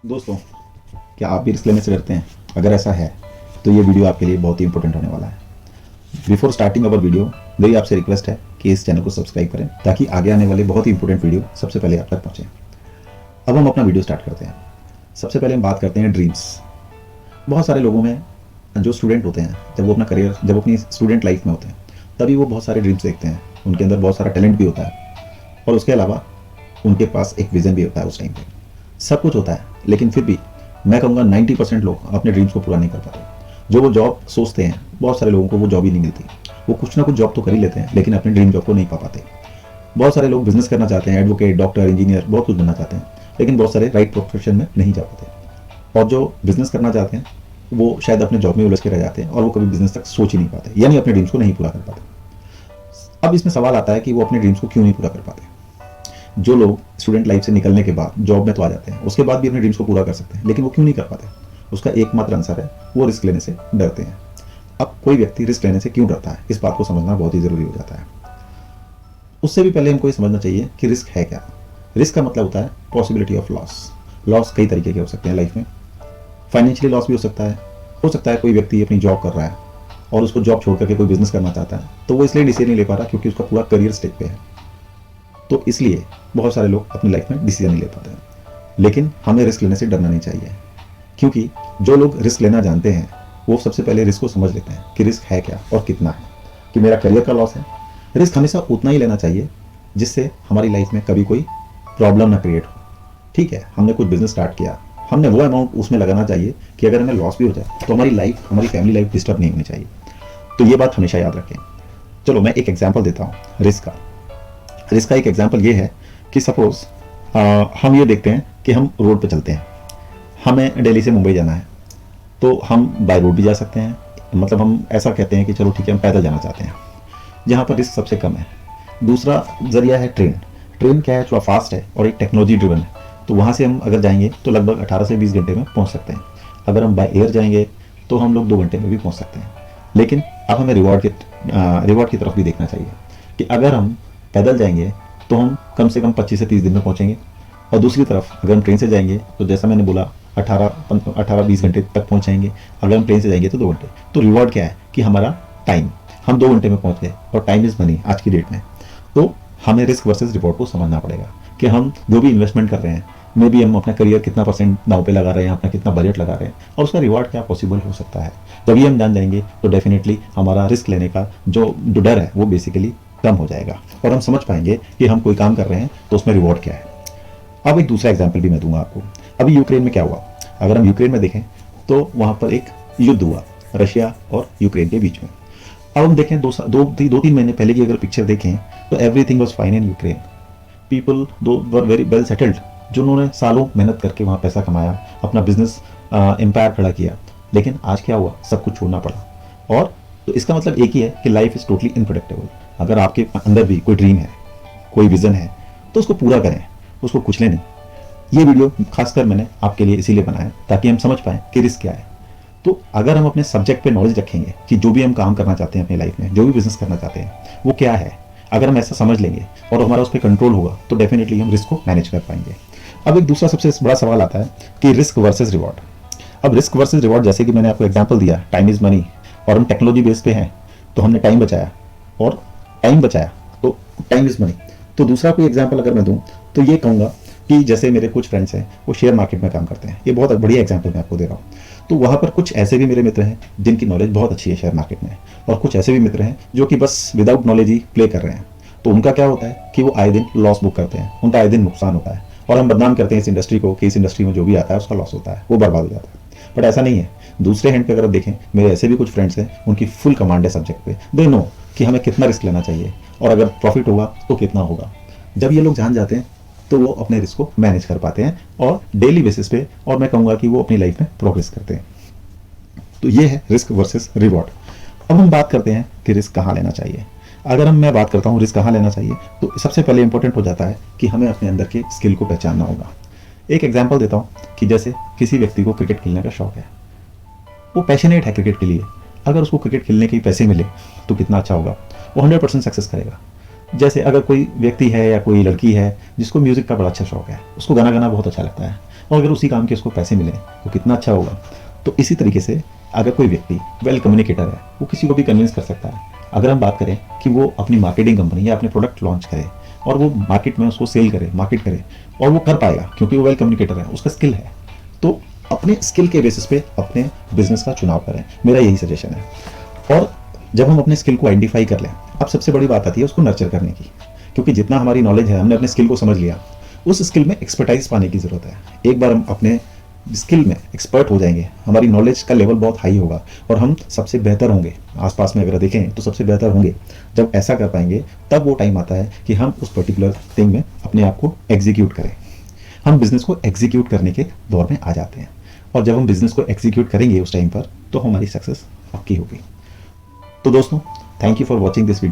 दोस्तों, क्या आप भी रिस्क लेने से डरते हैं? अगर ऐसा है तो ये वीडियो आपके लिए बहुत ही इंपॉर्टेंट होने वाला है। बिफोर स्टार्टिंग अवर वीडियो, मेरी आपसे रिक्वेस्ट है कि इस चैनल को सब्सक्राइब करें ताकि आगे आने वाले बहुत ही इंपॉर्टेंट वीडियो सबसे पहले आप तक पहुंचे। अब हम अपना वीडियो स्टार्ट करते हैं। सबसे पहले हम बात करते हैं ड्रीम्स। बहुत सारे लोगों में जो स्टूडेंट होते हैं, जब अपनी स्टूडेंट लाइफ में होते हैं, तभी वो बहुत सारे ड्रीम्स देखते हैं। उनके अंदर बहुत सारा टैलेंट भी होता है और उसके अलावा उनके पास एक विजन भी होता है। उस टाइम पे सब कुछ होता है, लेकिन फिर भी मैं कहूँगा 90% लोग अपने ड्रीम्स को पूरा नहीं कर पाते। जो वो जॉब सोचते हैं, बहुत सारे लोगों को वो जॉब ही नहीं मिलती। वो कुछ ना कुछ जॉब तो कर ही लेते हैं, लेकिन अपने ड्रीम जॉब को नहीं पा पाते। बहुत सारे लोग बिजनेस करना चाहते हैं, एडवोकेट, डॉक्टर, इंजीनियर, बहुत कुछ बनना चाहते हैं, लेकिन बहुत सारे राइट प्रोफेशन में नहीं जा पाते। और जो बिजनेस करना चाहते हैं वो शायद अपने जॉब में उलझ के रह जाते हैं और वो कभी बिजनेस तक सोच ही नहीं पाते, यानी अपने ड्रीम्स को नहीं पूरा कर पाते। अब इसमें सवाल आता है कि वो अपने ड्रीम्स को क्यों नहीं पूरा कर पाते। जो लोग स्टूडेंट लाइफ से निकलने के बाद जॉब में तो आ जाते हैं, उसके बाद भी अपने ड्रीम्स को पूरा कर सकते हैं, लेकिन वो क्यों नहीं कर पाते? उसका एकमात्र आंसर है, वो रिस्क लेने से डरते हैं। अब कोई व्यक्ति रिस्क लेने से क्यों डरता है, इस बात को समझना बहुत ही जरूरी हो जाता है। उससे भी पहले हमको ये समझना चाहिए कि रिस्क है क्या। रिस्क का मतलब होता है पॉसिबिलिटी ऑफ लॉस। लॉस कई तरीके के हो सकते हैं लाइफ में। फाइनेंशियली लॉस भी हो सकता है कोई व्यक्ति अपनी जॉब कर रहा है और उसको जॉब छोड़ करके कोई बिजनेस करना चाहता है, तो वो इसलिए डिसीजन नहीं ले पा रहा क्योंकि उसका पूरा करियर स्टेज पे है। तो इसलिए बहुत सारे लोग अपनी लाइफ में डिसीजन नहीं ले पाते हैं। लेकिन हमें रिस्क लेने से डरना नहीं चाहिए, क्योंकि जो लोग रिस्क लेना जानते हैं वो सबसे पहले रिस्क को समझ लेते हैं कि रिस्क है क्या और कितना है। कि मेरा करियर का लॉस है, रिस्क हमेशा उतना ही लेना चाहिए जिससे हमारी लाइफ में कभी कोई प्रॉब्लम ना क्रिएट हो। ठीक है, हमने कुछ बिजनेस स्टार्ट किया, हमने वो अमाउंट उसमें लगाना चाहिए कि अगर हमें लॉस भी हो जाए तो हमारी फैमिली लाइफ डिस्टर्ब नहीं होनी चाहिए। तो ये बात हमेशा याद रखें। चलो मैं एक एग्जाम्पल देता हूँ रिस्क का। रिस्क का एक एग्जाम्पल ये है कि सपोज हम ये देखते हैं कि हम रोड पे चलते हैं, हमें दिल्ली से मुंबई जाना है, तो हम बाय रोड भी जा सकते हैं। मतलब हम ऐसा कहते हैं कि चलो ठीक है, हम पैदल जाना चाहते हैं, जहाँ पर रिस्क सबसे कम है। दूसरा जरिया है ट्रेन। ट्रेन क्या है, थोड़ा फास्ट है और एक टेक्नोलॉजी ड्रिवन है, तो वहाँ से हम अगर जाएंगे तो लगभग 18 से 20 घंटे में पहुँच सकते हैं। अगर हम बाय एयर जाएंगे तो हम लोग 2 घंटे में भी पहुँच सकते हैं। लेकिन अब हमें रिवॉर्ड की तरफ भी देखना चाहिए कि अगर हम पैदल जाएंगे तो हम कम से कम 25 से 30 दिन में पहुंचेंगे, और दूसरी तरफ अगर हम ट्रेन से जाएंगे तो जैसा मैंने बोला 18-20 घंटे तक पहुंच जाएंगे। अगर हम ट्रेन से जाएंगे तो 2 घंटे। तो रिवॉर्ड क्या है कि हमारा टाइम, हम 2 घंटे में पहुंच गए, और टाइम इज मनी आज की डेट में। तो हमें रिस्क वर्सेस रिवॉर्ड को समझना पड़ेगा कि हम जो भी इन्वेस्टमेंट कर रहे हैं, मे भी हम अपना करियर कितना परसेंट दांव पे लगा रहे हैं, अपना कितना बजट लगा रहे हैं, और उसका रिवॉर्ड क्या पॉसिबल हो सकता है। जब ये हम जान जाएंगे तो डेफिनेटली हमारा रिस्क लेने का जो डर है वो बेसिकली कम हो जाएगा, और हम समझ पाएंगे कि हम कोई काम कर रहे हैं तो उसमें रिवॉर्ड क्या है। अब एक दूसरा एग्जाम्पल भी मैं दूंगा आपको। अभी यूक्रेन में क्या हुआ, अगर हम यूक्रेन में देखें तो वहां पर एक युद्ध हुआ रशिया और यूक्रेन के बीच में। अब हम देखें 2-3 महीने पहले की अगर पिक्चर देखें तो everything was fine in Ukraine. People दो वर वेरी वेल सेटल्ड, जिन्होंने सालों मेहनत करके वहाँ पैसा कमाया, अपना बिजनेस एम्पायर खड़ा किया। लेकिन आज क्या हुआ, सब कुछ छोड़ना पड़ा। और तो इसका मतलब एक ही है कि लाइफ इज टोटली इनप्रेडिक्टेबल। अगर आपके अंदर भी कोई ड्रीम है, कोई विजन है, तो उसको पूरा करें, उसको कुचलें नहीं। ये वीडियो खासकर मैंने आपके लिए इसीलिए बनाया ताकि हम समझ पाएं कि रिस्क क्या है। तो अगर हम अपने सब्जेक्ट पे नॉलेज रखेंगे कि जो भी हम काम करना चाहते हैं अपनी लाइफ में, जो भी बिजनेस करना चाहते हैं वो क्या है, अगर हम ऐसा समझ लेंगे और हमारा उस पर कंट्रोल होगा तो डेफिनेटली हम रिस्क को मैनेज कर पाएंगे। अब एक दूसरा सबसे बड़ा सवाल आता है कि रिस्क वर्सेस रिवॉर्ड। अब रिस्क वर्सेस रिवॉर्ड, जैसे कि मैंने आपको एग्जांपल दिया, टाइम इज मनी, और हम टेक्नोलॉजी बेस पे हैं तो हमने टाइम बचाया, और टाइम बचाया तो टाइम इज मनी। तो दूसरा कोई एग्जांपल अगर मैं दूं तो ये कहूँगा कि जैसे मेरे कुछ फ्रेंड्स हैं वो शेयर मार्केट में काम करते हैं। ये बहुत बढ़िया एग्जांपल मैं आपको दे रहा हूँ। तो वहाँ पर कुछ ऐसे भी मेरे मित्र हैं जिनकी नॉलेज बहुत अच्छी है शेयर मार्केट में, और कुछ ऐसे भी मित्र हैं जो कि बस विदाउट नॉलेज ही प्ले कर रहे हैं। तो उनका क्या होता है कि वो आए दिन लॉस बुक करते हैं, उनका आए दिन नुकसान होता है, और हम बदनाम करते हैं इस इंडस्ट्री को कि इस इंडस्ट्री में जो भी आता है उसका लॉस होता है, वो बर्बाद हो जाता है। बट ऐसा नहीं है। दूसरे हैंड पे अगर आप देखें, मेरे ऐसे भी कुछ फ्रेंड्स हैं, उनकी फुल कमांड है सब्जेक्ट पे। दे नो कि हमें कितना रिस्क लेना चाहिए और अगर प्रॉफिट होगा तो कितना होगा। जब ये लोग जान जाते हैं तो वो अपने रिस्क को मैनेज कर पाते हैं और डेली बेसिस पे, और मैं कहूँगा कि वो अपनी लाइफ में प्रोग्रेस करते हैं। तो ये है रिस्क वर्सेस रिवॉर्ड। अब हम बात करते हैं कि रिस्क कहाँ लेना चाहिए। अगर मैं बात करता हूँ रिस्क कहाँ लेना चाहिए, तो सबसे पहले इंपॉर्टेंट हो जाता है कि हमें अपने अंदर के स्किल को पहचानना होगा। एक एग्जांपल देता हूँ कि जैसे किसी व्यक्ति को क्रिकेट खेलने का शौक है, वो पैशनेट है क्रिकेट के लिए, अगर उसको क्रिकेट खेलने के पैसे मिले तो कितना अच्छा होगा, वो 100% सक्सेस करेगा। जैसे अगर कोई व्यक्ति है या कोई लड़की है जिसको म्यूज़िक का बड़ा अच्छा शौक है, उसको गाना गाना बहुत अच्छा लगता है, और अगर उसी काम के उसको पैसे मिले तो कितना अच्छा होगा। तो इसी तरीके से अगर कोई व्यक्ति वेल कम्युनिकेटर है, वो किसी को भी कन्विंस कर सकता है। अगर हम बात करें कि वो अपनी मार्केटिंग कंपनी या अपने प्रोडक्ट लॉन्च करे और वो मार्केट में उसको सेल करे, मार्केट करे, और वो कर पाएगा क्योंकि वो वेल कम्युनिकेटर है, उसका स्किल है। तो अपने स्किल के बेसिस पे अपने बिजनेस का चुनाव करें, मेरा यही सजेशन है। और जब हम अपने स्किल को आइडेंटिफाई कर लें, अब सबसे बड़ी बात आती है उसको नर्चर करने की, क्योंकि जितना हमारी नॉलेज है, हमने अपने स्किल को समझ लिया, उस स्किल में एक्सपर्टाइज पाने की ज़रूरत है। एक बार हम अपने स्किल में एक्सपर्ट हो जाएंगे, हमारी नॉलेज का लेवल बहुत हाई होगा और हम सबसे बेहतर होंगे, आसपास में अगर देखें तो सबसे बेहतर होंगे। जब ऐसा कर पाएंगे तब वो टाइम आता है कि हम उस पर्टिकुलर थिंग में अपने आप को एग्जीक्यूट करें। हम बिजनेस को एग्जीक्यूट करने के दौर में आ जाते हैं, और जब हम बिजनेस को एग्जीक्यूट करेंगे उस टाइम पर, तो हमारी सक्सेस पक्की होगी। तो दोस्तों, thank you for watching this video.